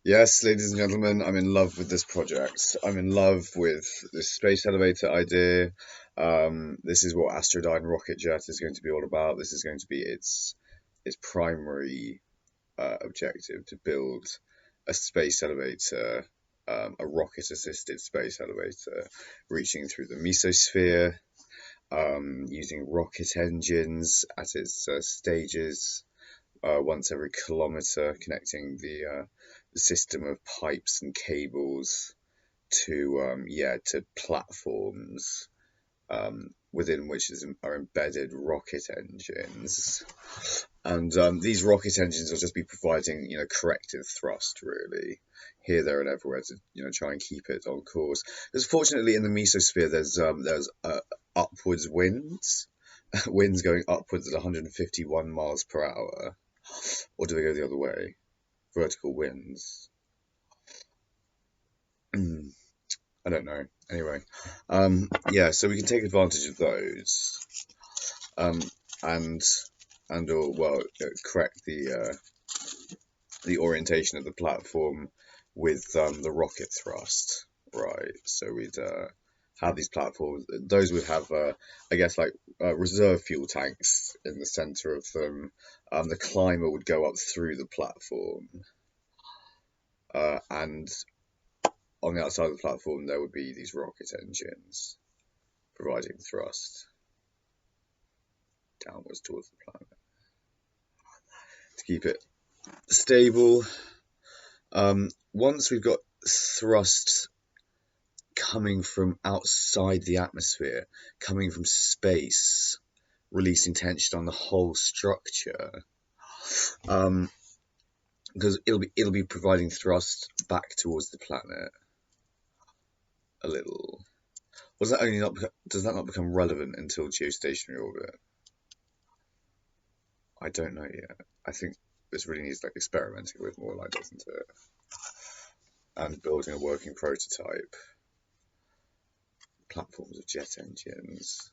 Yes, ladies and gentlemen, I'm in love with this project. I'm in love with this space elevator idea. This is what Astrodyne Rocketjet is going to be all about. This is going to be its primary objective, to build a space elevator, a rocket-assisted space elevator, reaching through the mesosphere, using rocket engines at its stages, once every kilometer, connecting the system of pipes and cables to platforms, within which are embedded rocket engines. And these rocket engines will just be providing, corrective thrust, really, here, there, and everywhere, to try and keep it on course. Because fortunately, in the mesosphere, there's upwards winds, winds going upwards at 151 miles per hour. Or do they go the other way? Vertical winds. I don't know. Anyway, yeah, so we can take advantage of those, and or well, correct the orientation of the platform with the rocket thrust, right? So we'd have these platforms. Those would have, I guess, like reserve fuel tanks in the center of them. The climber would go up through the platform, and on the outside of the platform there would be these rocket engines providing thrust downwards towards the planet to keep it stable. Once we've got thrust coming from outside the atmosphere, coming from space, releasing tension on the whole structure, because it'll be providing thrust back towards the planet a little. Does that not become relevant until geostationary orbit? I don't know yet. I think this really needs experimenting with more, doesn't it? And building a working prototype. Platforms of jet engines,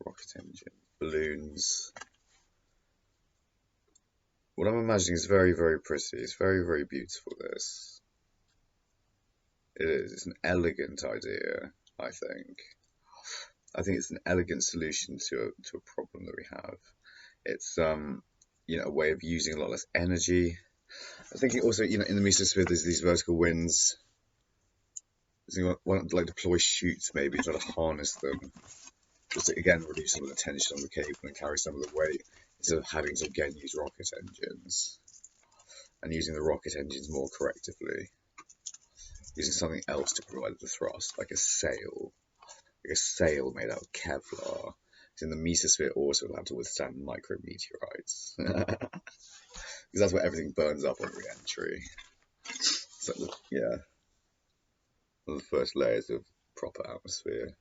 rocket engines, balloons. What I'm imagining is very, very pretty. It's very, very beautiful, this. It is. It's an elegant idea, I think. I think it's an elegant solution to a problem that we have. It's a way of using a lot less energy. I think also, in the mesosphere there's these vertical winds. So why not deploy chutes, maybe try to harness them, just to again reduce some of the tension on the cable and carry some of the weight, instead of having to again use rocket engines, and using the rocket engines more correctively, using something else to provide the thrust, like a sail made out of Kevlar. In the mesosphere also will have to withstand micrometeorites, because that's where everything burns up on re-entry. So yeah, one of the first layers of proper atmosphere.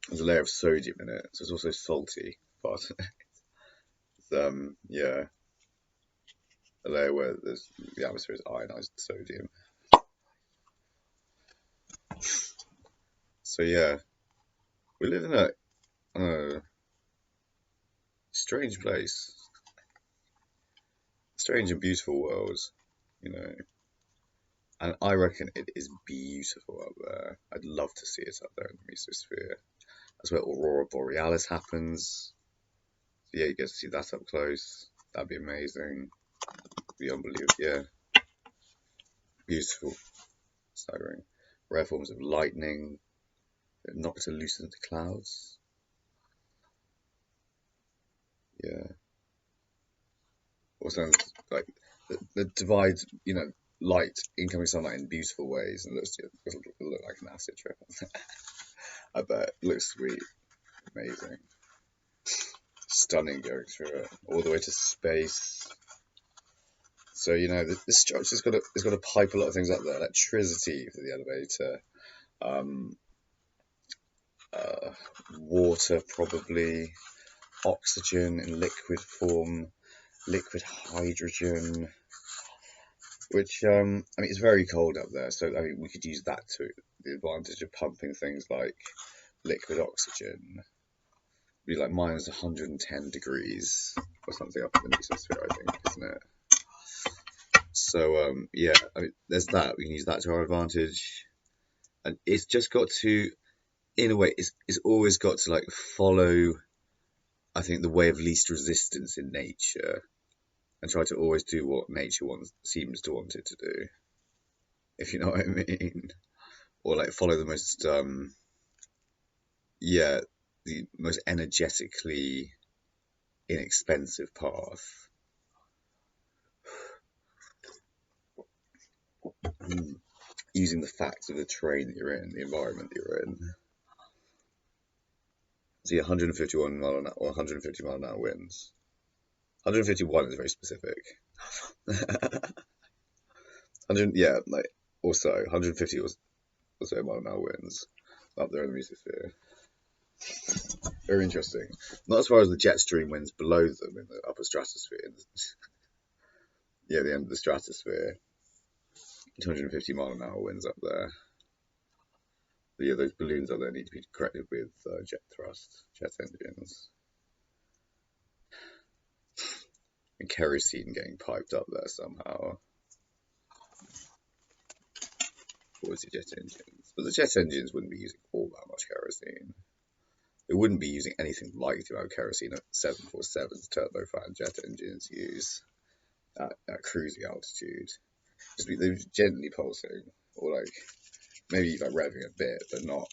There's a layer of sodium in it, so it's also salty, but it's yeah, a layer where the atmosphere is ionized sodium. So yeah, we live in a strange place, strange and beautiful world, and I reckon it is beautiful up there. I'd love to see it up there in the mesosphere. That's where Aurora Borealis happens. So yeah, you get to see that up close. That'd be amazing. Be unbelievable. Yeah, beautiful, staggering. Rare forms of lightning that knock to loosen the clouds. Yeah. Also, like the divide, light, incoming sunlight in beautiful ways, and it'll look like an acid trip. I bet. It looks sweet, amazing, stunning, going through it all the way to space. So this structure's got to pipe a lot of things up there. Electricity for the elevator, water probably, oxygen in liquid form, liquid hydrogen, which it's very cold up there, so we could use that to the advantage of pumping things like liquid oxygen. It'd be like minus 110 degrees or something up in the mesosphere, I think, isn't it? So yeah, I mean, there's that. We can use that to our advantage, and it's just got to, in a way, it's always got to like follow, I think, the way of least resistance in nature, and try to always do what nature seems to want it to do, if you know what I mean, or like follow the most yeah, the most energetically inexpensive path. Using the facts of the terrain that you're in, the environment that you're in. So 151 mile an hour, or 150 mile an hour winds. 151 is very specific. 100, yeah, like also 150 or so mile an hour winds up there in the mesosphere. Very interesting. Not as far as the jet stream winds below them in the upper stratosphere. Yeah, the end of the stratosphere. 250 mile an hour winds up there. But yeah, those balloons up there need to be corrected with jet engines. And kerosene getting piped up there somehow. Towards the jet engines. But the jet engines wouldn't be using all that much kerosene. They wouldn't be using anything like the amount of kerosene that 747's turbofan jet engines use at cruising altitude. They're gently pulsing, or like maybe like revving a bit, but not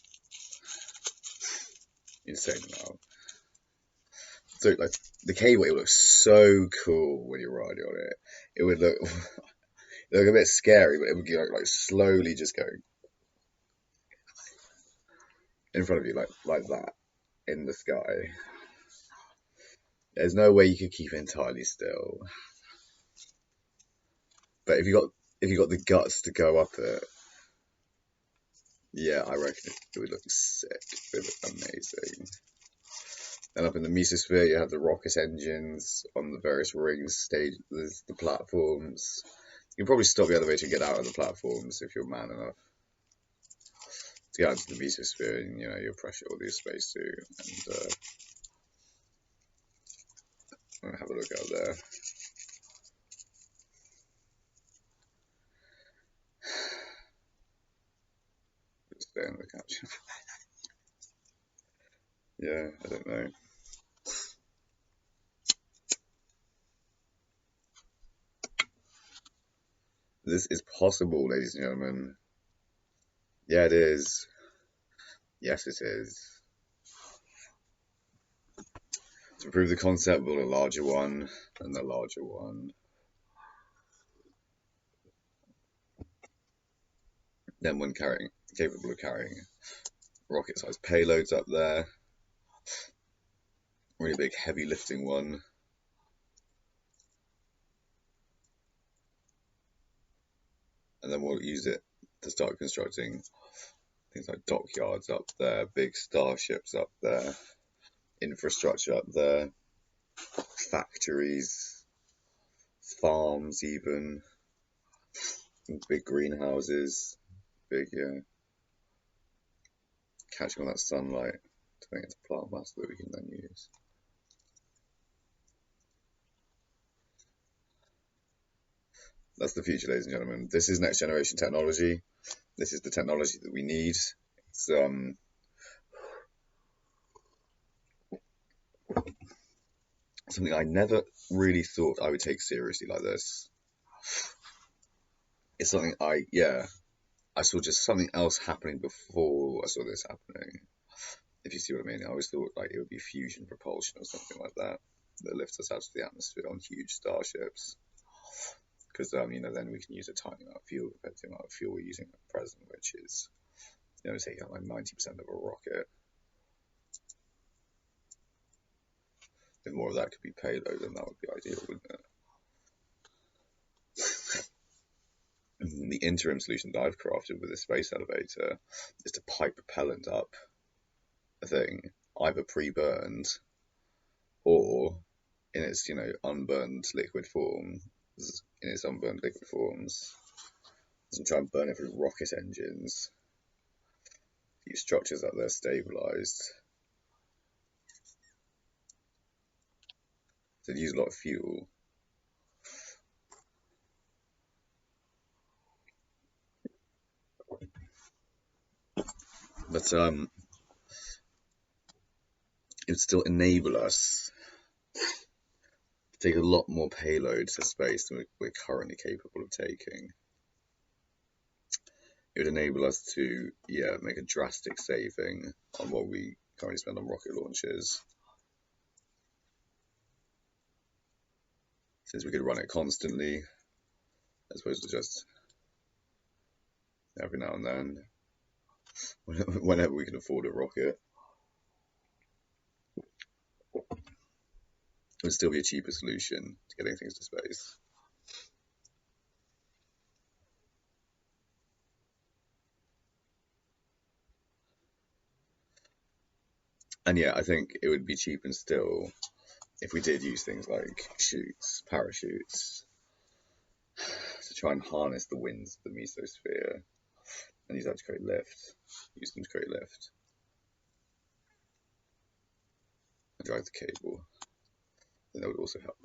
insane amount. So like the cable, it looks so cool when you're riding on it. It would look a bit scary, but it would be like slowly just going in front of you like that in the sky. There's no way you could keep entirely still. But if you got the guts to go up it, yeah, I reckon it would look sick. It would look amazing. And up in the mesosphere, you have the rocket engines on the various rings, stages, the platforms. You can probably stop the elevator and get out of the platforms if you're man enough to get out into the mesosphere, and you know you'll pressure all your spacesuit and have a look out there. Just stay on the couch. Yeah, I don't know. This is possible, ladies and gentlemen. Yeah, it is. Yes, it is. To prove the concept, build a larger one, and the larger one. Then one capable of carrying rocket-sized payloads up there. Really big, heavy lifting one. And then we'll use it to start constructing things like dockyards up there, big starships up there, infrastructure up there, factories, farms even, big greenhouses, big, yeah, catching all that sunlight to make it into plant mass that we can then use. That's the future, ladies and gentlemen. This is next generation technology. This is the technology that we need. It's something I never really thought I would take seriously like this. It's something I saw just something else happening before I saw this happening. If you see what I mean, I always thought like it would be fusion propulsion or something like that lifts us out of the atmosphere on huge starships. Because you know, then we can use a tiny amount of fuel compared to the amount of fuel we're using at present, which is, you know, taking up like 90% of a rocket. If more of that could be payload, then that would be ideal, wouldn't it? The interim solution that I've crafted with the space elevator is to pipe propellant up a thing, either pre-burned or in its, you know, unburned liquid form. In its unburned liquid forms, and try and burn it through rocket engines. Keep structures up there stabilized. So it uses a lot of fuel. But it would still enable us to take a lot more payload to space than we're currently capable of taking. It would enable us to, make a drastic saving on what we currently spend on rocket launches. Since we could run it constantly, as opposed to just every now and then, whenever we can afford a rocket. It would still be a cheaper solution to getting things to space. And I think it would be cheap and still if we did use things like parachutes, to try and harness the winds of the mesosphere and use that to create lift, and drive the cable. Then that would also help.